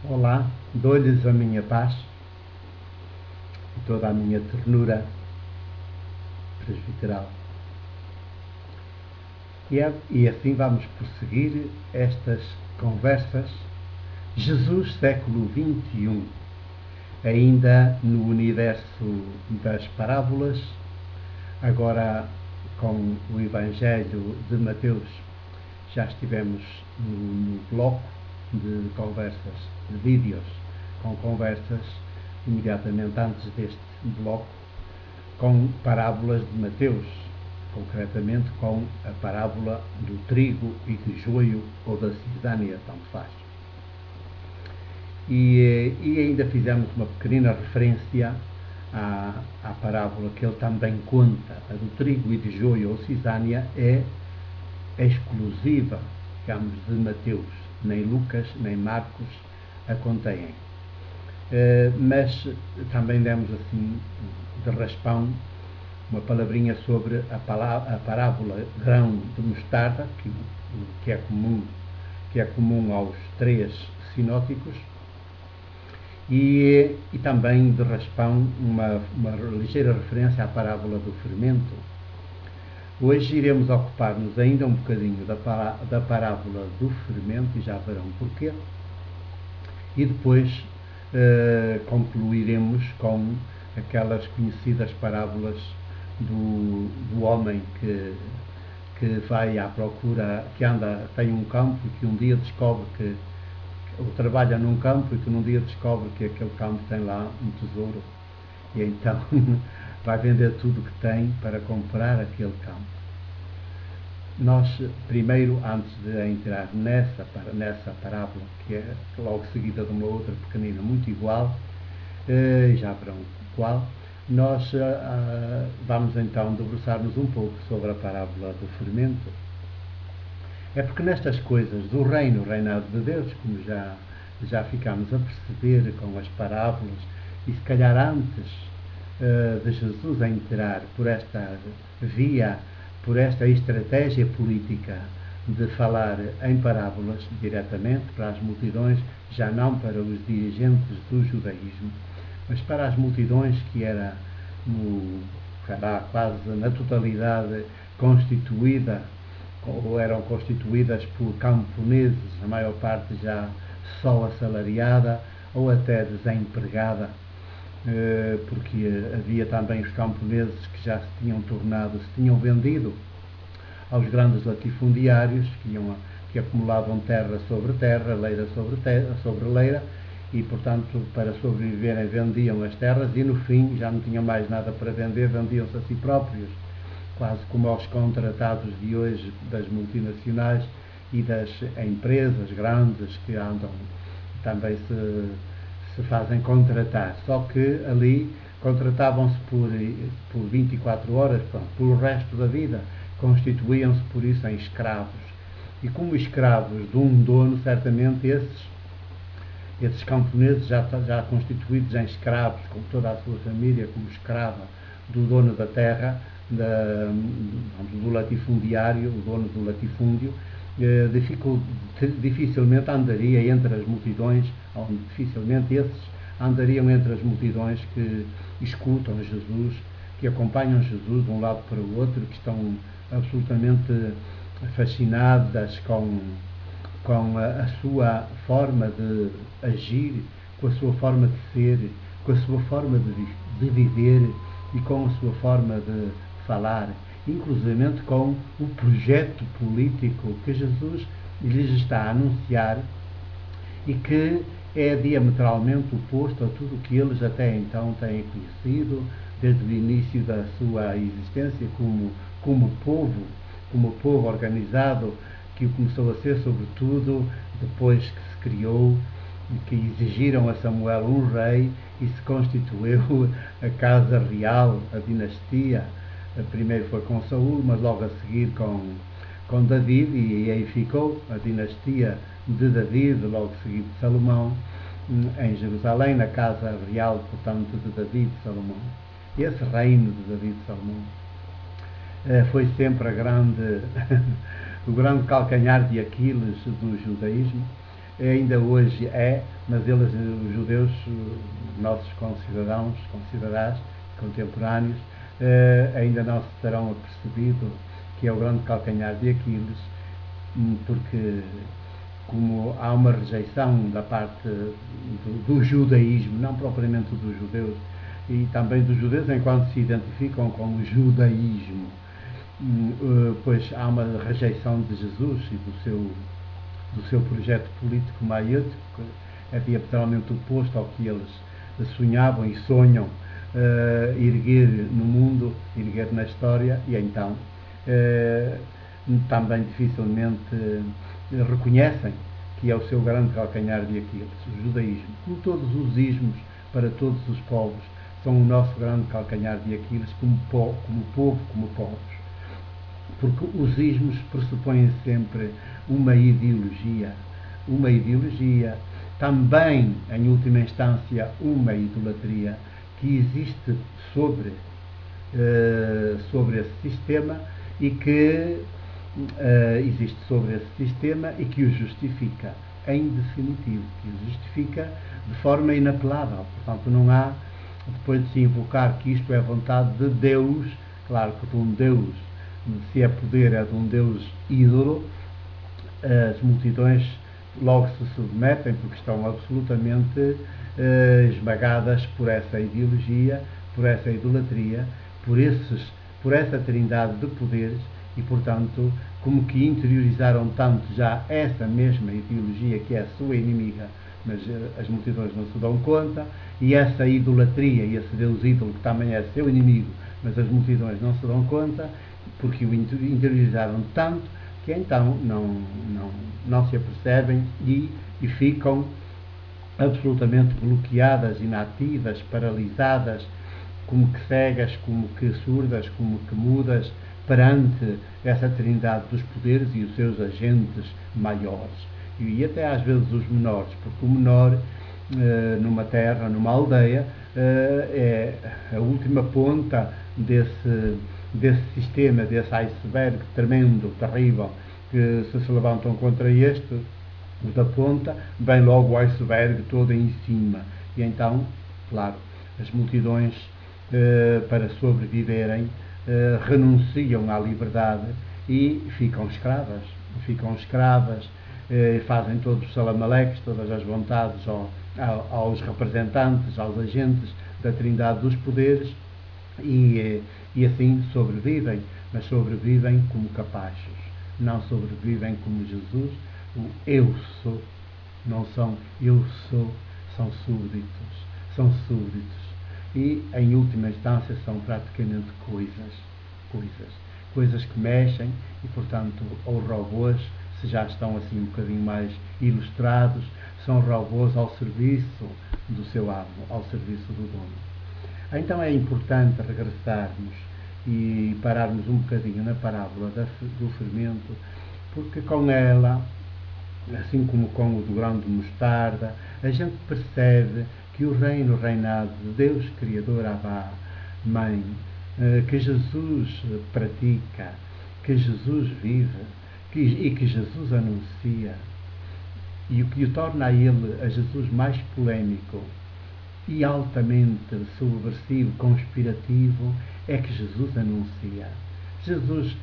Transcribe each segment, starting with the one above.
Olá, dou-lhes a minha paz e toda a minha ternura presbiteral. E assim vamos prosseguir estas conversas. Jesus, século XXI, ainda no universo das parábolas, agora com o Evangelho de Mateus. Já estivemos no bloco de conversas, de vídeos, com conversas imediatamente antes deste bloco, com parábolas de Mateus, concretamente com a parábola do trigo e do joio, ou da cisânia, tanto faz. E ainda fizemos uma pequenina referência à parábola que ele também conta. A do trigo e do joio, ou cisânia, é exclusiva, digamos, de Mateus. Nem Lucas, nem Marcos a contêm. Mas também demos assim, de raspão, uma palavrinha sobre a parábola grão de mostarda, que é comum aos três sinóticos, e também de raspão uma ligeira referência à parábola do fermento. Hoje iremos ocupar-nos ainda um bocadinho da parábola do fermento, e já verão porquê, e depois concluiremos com aquelas conhecidas parábolas do homem que vai à procura, tem um campo e que um dia descobre ou trabalha num campo e que num dia descobre que aquele campo tem lá um tesouro, e então vai vender tudo o que tem para comprar aquele campo. Nós, primeiro, antes de entrar nessa parábola, que é logo seguida de uma outra pequenina muito igual, já verão qual, nós vamos então debruçar-nos um pouco sobre a parábola do fermento. É porque nestas coisas do reinado de Deus, como já ficámos a perceber com as parábolas, e se calhar antes de Jesus entrar por esta via, por esta estratégia política de falar em parábolas diretamente para as multidões, já não para os dirigentes do judaísmo, mas para as multidões que era quase na totalidade constituída, ou eram constituídas por camponeses, a maior parte já só assalariada ou até desempregada, porque havia também os camponeses que já se tinham vendido aos grandes latifundiários que acumulavam terra sobre terra, leira sobre leira, e portanto para sobreviverem vendiam as terras e no fim já não tinham mais nada para vender, vendiam-se a si próprios, quase como aos contratados de hoje das multinacionais e das empresas grandes que andam também se fazem contratar, só que ali contratavam-se por 24 horas, pelo resto da vida, constituíam-se por isso em escravos, e como escravos de um dono, certamente esses camponeses já constituídos em escravos, com toda a sua família como escrava do dono da terra, do latifundiário, o dono do latifúndio, dificilmente andaria entre as multidões, ou dificilmente esses andariam entre as multidões que escutam Jesus, que acompanham Jesus de um lado para o outro, que estão absolutamente fascinadas com a sua forma de agir, com a sua forma de ser, com a sua forma de viver e com a sua forma de falar, inclusivamente com o projeto político que Jesus lhes está a anunciar e que é diametralmente oposto a tudo o que eles até então têm conhecido desde o início da sua existência como povo organizado, que o começou a ser sobretudo depois que se criou e que exigiram a Samuel um rei e se constituiu a casa real, a dinastia. Primeiro foi com Saúl, mas logo a seguir com David, e aí ficou a dinastia de David, logo seguido de Salomão, em Jerusalém, na casa real, portanto, de David e Salomão. Esse reino de David e Salomão foi sempre o grande calcanhar de Aquiles do judaísmo, ainda hoje é, mas eles, os judeus, nossos concidadãos, concidadãs, contemporâneos, ainda não se terão apercebido que é o grande calcanhar de Aquiles, porque como há uma rejeição da parte do judaísmo, não propriamente dos judeus, e também dos judeus enquanto se identificam com o judaísmo, pois há uma rejeição de Jesus e do seu projeto político maiêutico, que é diametralmente oposto ao que eles sonhavam e sonham erguer no mundo, erguer na história, e então também dificilmente reconhecem que é o seu grande calcanhar de Aquiles, o judaísmo. Como todos os ismos, para todos os povos, são o nosso grande calcanhar de Aquiles como povo, como povos. Porque os ismos pressupõem sempre uma ideologia, também, em última instância, uma idolatria que existe sobre esse sistema e que o justifica, em definitivo, que o justifica de forma inapelável. Portanto, não há, depois de se invocar que isto é a vontade de Deus, claro que de um Deus, se é poder, é de um Deus ídolo, as multidões logo se submetem porque estão absolutamente esmagadas por essa ideologia, por essa idolatria, por essa trindade de poderes e, portanto, como que interiorizaram tanto já essa mesma ideologia que é a sua inimiga, mas as multidões não se dão conta, e essa idolatria e esse Deus ídolo que também é seu inimigo, mas as multidões não se dão conta, porque o interiorizaram tanto que então não se apercebem e ficam absolutamente bloqueadas, inativas, paralisadas, como que cegas, como que surdas, como que mudas perante essa trindade dos poderes e os seus agentes maiores. E até às vezes os menores, porque o menor numa terra, numa aldeia, é a última ponta desse sistema, desse iceberg tremendo, terrível, que se levantam contra este, o da ponta, vem logo o iceberg todo em cima. E então, claro, as multidões, para sobreviverem, renunciam à liberdade e ficam escravas, fazem todos os salamaleques, todas as vontades aos representantes, aos agentes da trindade dos poderes, e assim sobrevivem, mas sobrevivem como capazes, não sobrevivem como Jesus, o eu sou, não são eu sou, são súditos, e em última instância são praticamente coisas que mexem, e portanto os robôs, se já estão assim um bocadinho mais ilustrados, são robôs ao serviço do seu amo, ao serviço do dono. Então é importante regressarmos e pararmos um bocadinho na parábola do fermento, porque com ela, assim como com o do grão de mostarda, a gente percebe que o reinado de Deus Criador Abba, Mãe, que Jesus pratica, que Jesus vive e que Jesus anuncia, e o que o torna a Jesus mais polémico e altamente subversivo, conspirativo, é que Jesus anuncia. Jesus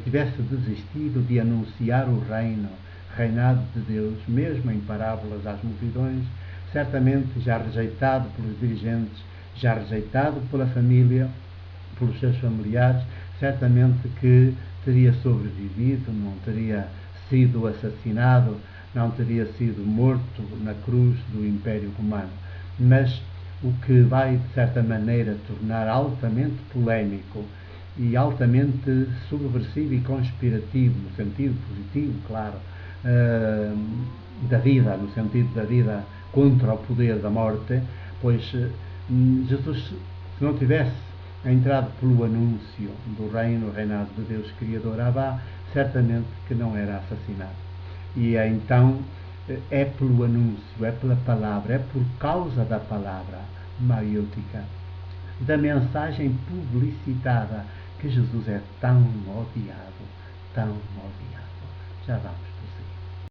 tivesse desistido de anunciar o reinado de Deus, mesmo em parábolas às multidões, certamente já rejeitado pelos dirigentes, já rejeitado pela família, pelos seus familiares, certamente que teria sobrevivido, não teria sido assassinado, não teria sido morto na cruz do Império Romano. Mas o que vai, de certa maneira, tornar altamente polémico e altamente subversivo e conspirativo, no sentido positivo, claro, da vida, no sentido da vida contra o poder da morte, pois Jesus, se não tivesse entrado pelo anúncio do reinado de Deus Criador Abba, certamente que não era assassinado. E então é pelo anúncio, é pela palavra, é por causa da palavra maiêutica, da mensagem publicitada, que Jesus é tão odiado, tão odiado. Já vamos.